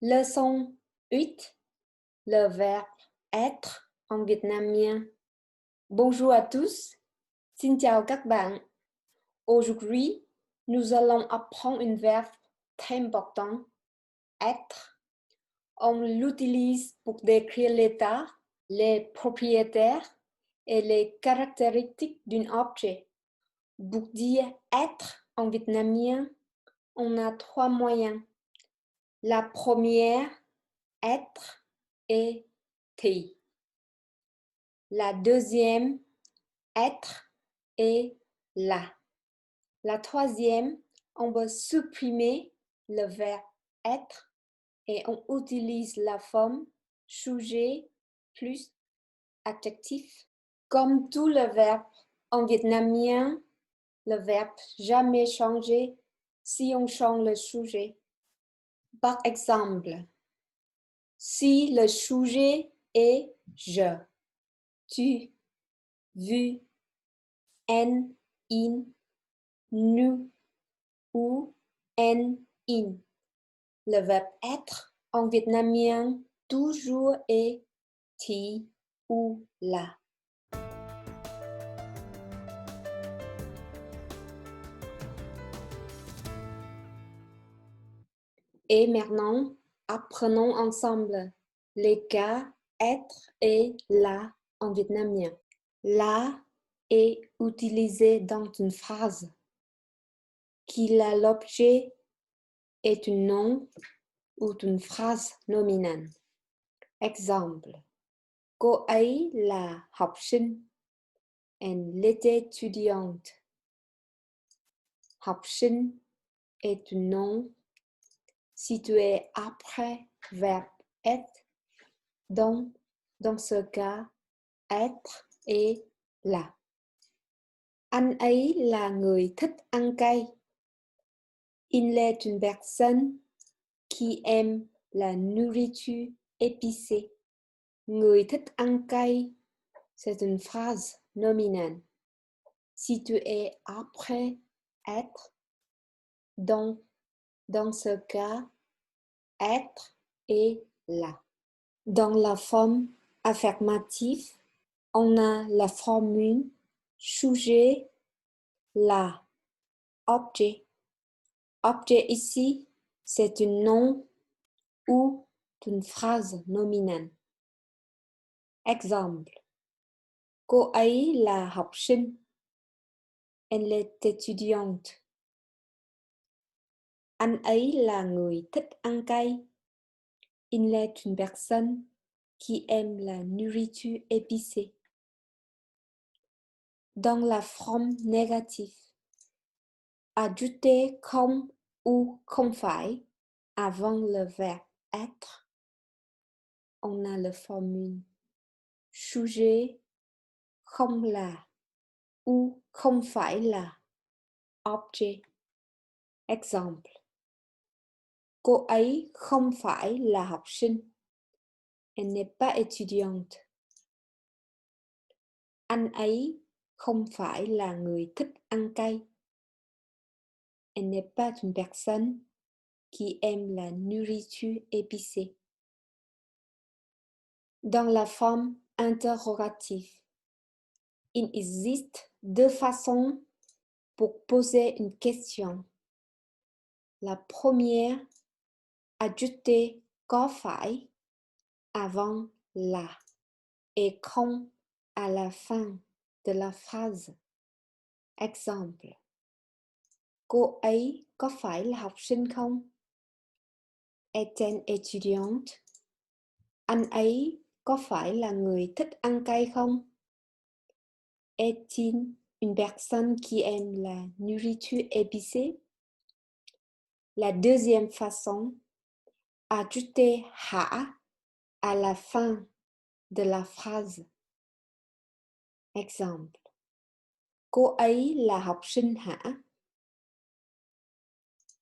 Leçon 8, le verbe être en vietnamien. Bonjour à tous, xin chào các bạn. Aujourd'hui, nous allons apprendre un verbe très important, être. On l'utilise pour décrire l'état, les propriétaires et les caractéristiques d'un objet. Pour dire être en vietnamien, on a trois moyens. La première, être et thì. La deuxième, être et là. La troisième, on va supprimer le verbe être et on utilise la forme sujet plus adjectif. Comme tout le verbe en vietnamien, le verbe jamais changé si on change le sujet. Par exemple, si le sujet est je, tu, vous, en, in, nous ou en, in. Le verbe être en vietnamien toujours est thì ou là. Et maintenant, apprenons ensemble les cas être et là en vietnamien. Là est utilisé dans une phrase qui là l'objet est un nom ou une phrase nominale. Exemple, cô ấy là học sinh. Elle était étudiante. Học sinh est un nom situé après verbe être. Donc, dans ce cas, être est là. Anh ấy là người thích ăn cay. Il est une personne qui aime la nourriture épicée. Người thích ăn cay, c'est une phrase nominale située après être. Donc, dans ce cas, être est là. Dans la forme affirmative, on a la formule sujet, là, objet. Objet ici, c'est un nom ou une phrase nominale. Exemple, cô ấy là học sinh. Elle est étudiante. Anh ấy là người thích ăn cay. Il est une personne qui aime la nourriture épicée. Dans la forme négative, ajouter không ou không phải avant le verbe être. On a la formule sujet không là ou không phải là objet. Exemple, cô ấy không phải là học sinh. Elle n'est pas étudiante. Anh ấy không phải là người thích ăn cay. Elle n'est pas une personne qui aime la nourriture épicée. Dans la forme interrogative, il existe deux façons pour poser une question. La première, ajouter có phải avant là et không à la fin de la phrase. Exemple, cô ấy có phải là học sinh không? Est-elle étudiante? Anh ấy có phải là người thích ăn cay không? Est-il une personne qui aime la nourriture épicée? La deuxième façon, ajouter hả à la fin de la phrase. Exemple, cô ấy là học sinh hả?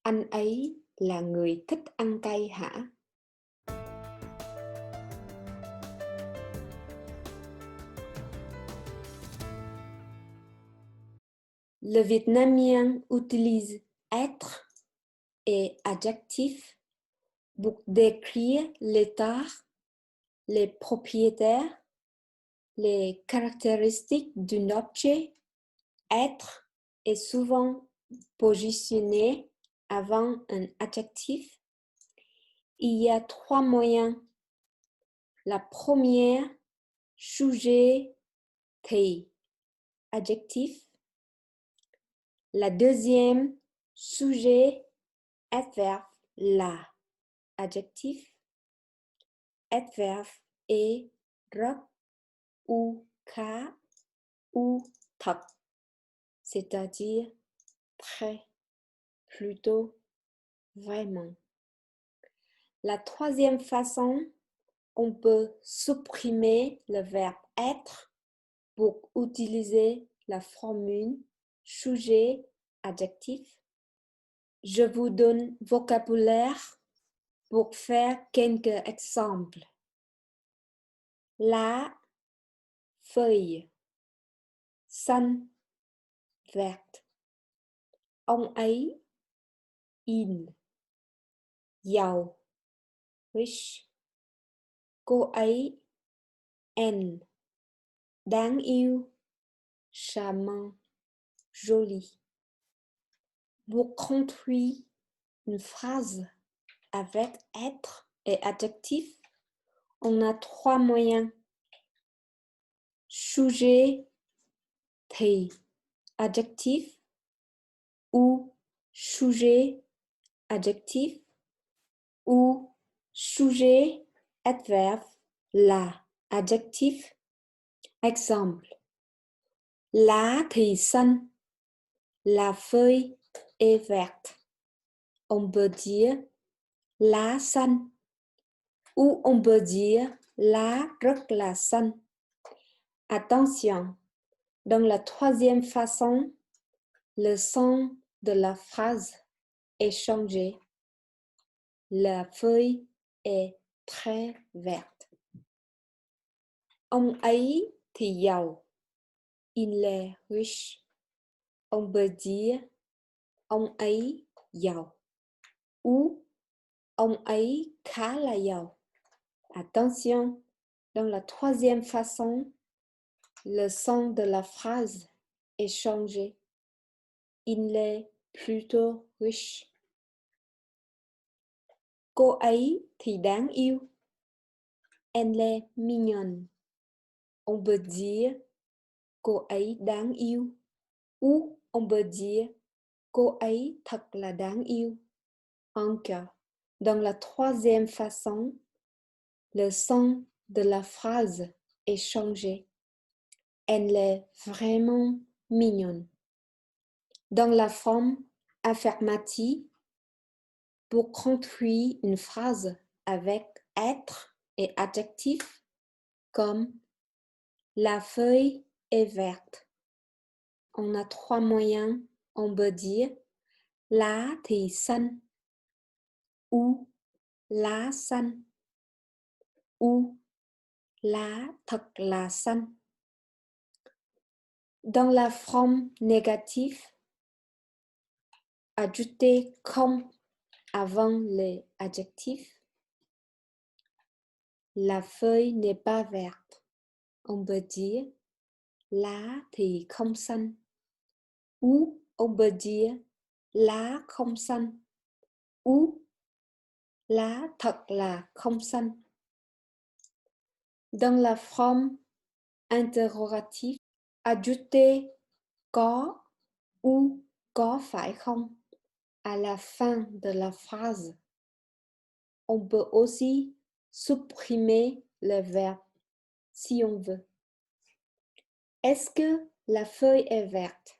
Anh ấy là người thích ăn cay hả? Le vietnamien utilise être et adjectif pour décrire l'état, les propriétaires, les caractéristiques d'un objet. Être est souvent positionné avant un adjectif. Il y a trois moyens. La première, sujet, thì, adjectif. La deuxième, sujet, adverbe, là, adjectif. Adverbe est rất, ou, khá, ou, thật, c'est-à-dire très, plutôt, vraiment. La troisième façon, on peut supprimer le verbe être pour utiliser la formule sujet adjectif. Je vous donne vocabulaire pour faire quelques exemples. Lá, feuille, xanh, verte. Ông ấy, in, giàu, rich. Cô ấy, en, đáng yêu, charmant, joli. Pour construire une phrase avec être et adjectif, on a trois moyens. Sujet, thì, adjectif, ou sujet, adjectif, ou sujet, adverbe, là, adjectif. Exemple. Lá thì xanh, la feuille est verte. On peut dire lá xanh, ou on peut dire lá rất là xanh. Attention, dans la troisième façon, le son de la phrase est changé. La feuille est très verte. Ông ấy thì giàu. Il est riche. On peut dire ông ấy giàu. Ou ông ấy khá là giàu. Attention, dans la troisième façon, le son de la phrase est changé. Il est plutôt riche. Cô ấy thì đáng yêu. Elle est mignonne. On peut dire cô ấy đáng yêu. Ou on peut dire cô ấy thật là đáng yêu. Encore, dans la troisième façon, le son de la phrase est changé. Elle est vraiment mignonne. Dans la forme affirmative, pour construire une phrase avec être et adjectif, comme la feuille est verte. On a trois moyens. On peut dire lá thì xanh, ou lá xanh, ou lá thật là xanh. Dans la forme négative, ajouter comme avant les adjectifs. La feuille n'est pas verte. On peut dire lá thì không xanh. Ou on peut dire lá không xanh. Ou lá thật là không xanh. Dans la forme interrogative, ajouter có ou có phải không à la fin de la phrase. On peut aussi supprimer le verbe si on veut. Est-ce que la feuille est verte?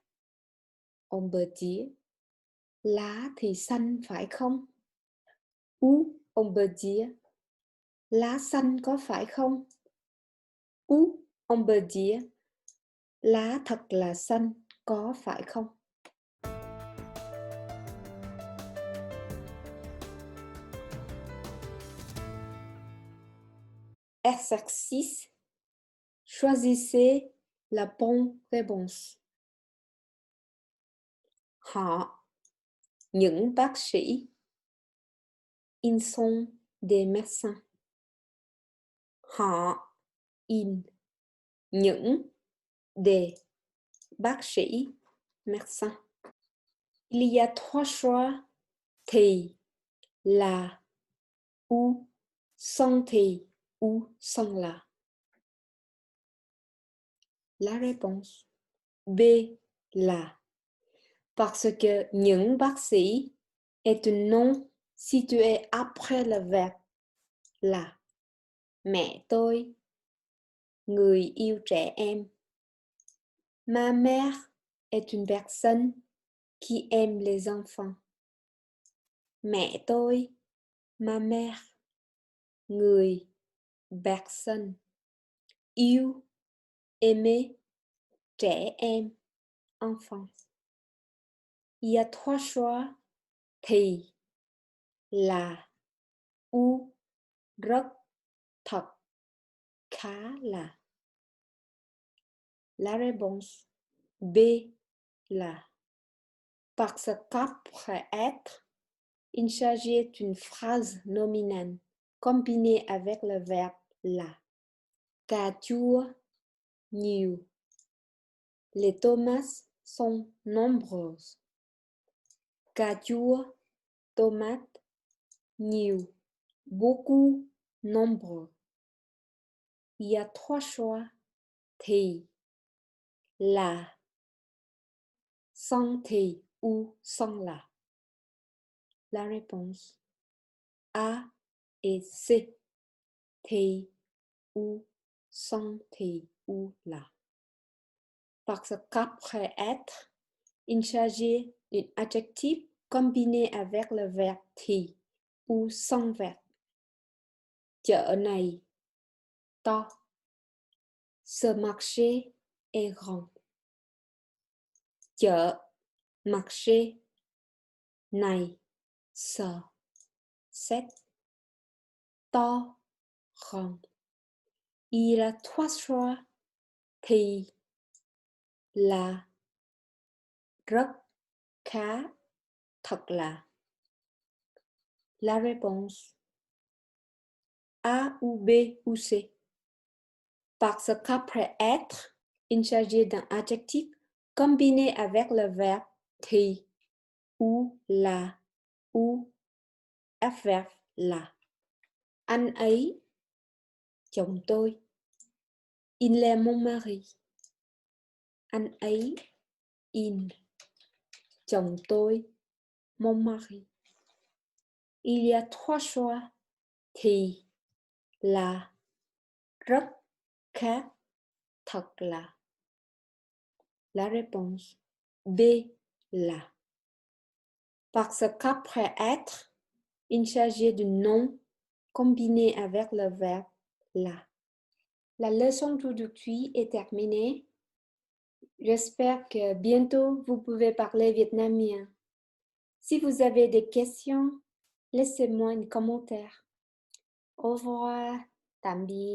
On peut dire lá thì xanh phải không? Ou on peut dire lá xanh có phải không? Ou on peut dire lá thật là xanh có phải không? Exercice. Choisissez la bonne réponse. Họ, những bác sĩ. Ils sont des médecins. Họ in những des bác sĩ médecins. Il y a trois choix thì là ou sans thì ou sans là. La réponse B là. Parce que những bác sĩ est un nom situé après le verbe là. Mẹ tôi, người yêu trẻ em. Ma mère est une personne qui aime les enfants. Mẹ tôi, ma mère, người, personne. Yêu, aimer, trẻ em, enfant. Il y a trois choix thì, là, ou, rất, thật, khá là. La réponse B là. Parce qu'après être, il s'agit d'une phrase nominale combinée avec le verbe là. Cà chua, nhiều. Les tomates sont nombreuses. Cà chua, tomate, nhiều. Beaucoup, nombreux. Il y a trois choix thì, là, sans thì ou sans là. La réponse A et C. Thì ou sans thì ou là. Parce qu'après être, il s'agit d'un adjectif combiné avec le verbe thì ou sans verbe. Chợ này to. Ce marché est grand. Chợ, marché, này, ce, cette, to, grand. Il y a trois choix thì, là, rất, khá, thật là. La réponse A ou B ou C. Parce qu'après être, il s'agit d'un adjectif combiné avec le verbe thì ou là ou adverbe là. Anh ấy, chồng tôi. Il est mon mari. Anh ấy, il, chồng tôi, mon mari. Il y a trois choix thì, là, rất, khác, thật là. La réponse B là. Parce qu'après être, il s'agit d'un nom combiné avec le verbe là. La leçon d'aujourd'hui est terminée. J'espère que bientôt vous pouvez parler vietnamien. Si vous avez des questions, laissez-moi un commentaire. Au revoir. Tạm biệt.